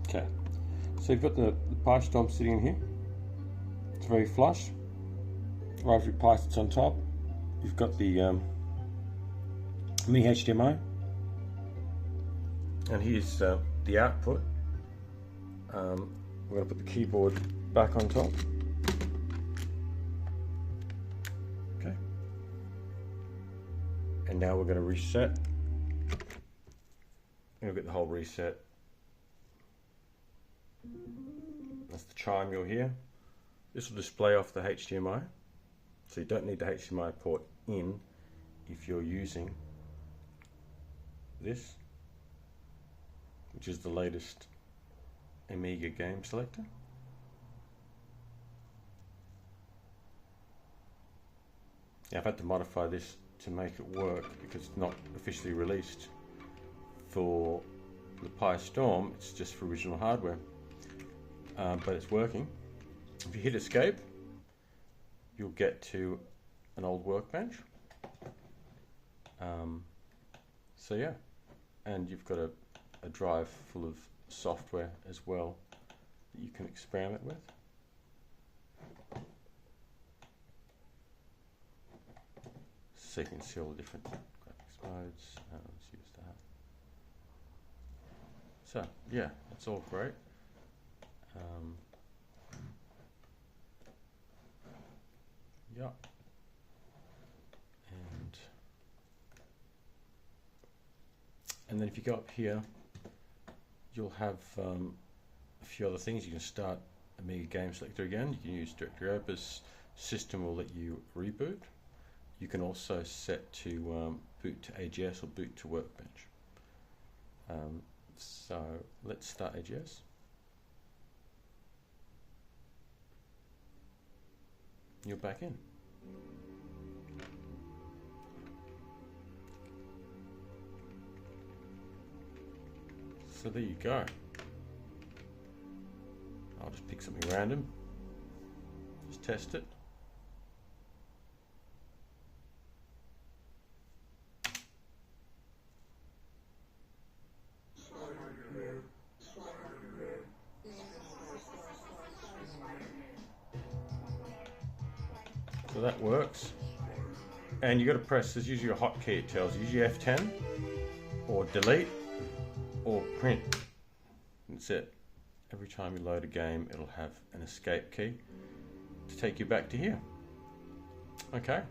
Okay, so you've got the PiStorm sitting in here. It's very flush. Raspberry Pi sits on top. You've got the Mi HDMI, and here's the output. We're going to put the keyboard back on top. Okay, and now we're going to reset. You'll get the whole reset. That's the chime you'll hear. This will display off the HDMI, so you don't need the HDMI port in if you're using this, which is the latest Amiga game selector. Yeah, I've had to modify this to make it work because it's not officially released for the PiStorm. It's just for original hardware, but it's working. If you hit escape, you'll get to an old workbench. So yeah, and you've got a drive full of software as well that you can experiment with. So you can see all the different graphics modes. Let's use that. So yeah, it's all great. Yeah, and then if you go up here, you'll have a few other things. You can start Amiga Game Selector again. You can use Directory Opus. System will let you reboot. You can also set to boot to AGS or boot to Workbench. So let's start AGS. You're back in. So there you go. I'll just pick something random. Just test it. So that works. And you've got to press, there's usually a hotkey it tells you, usually F10 or delete or print. That's it. Every time you load a game, it'll have an escape key to take you back to here. Okay.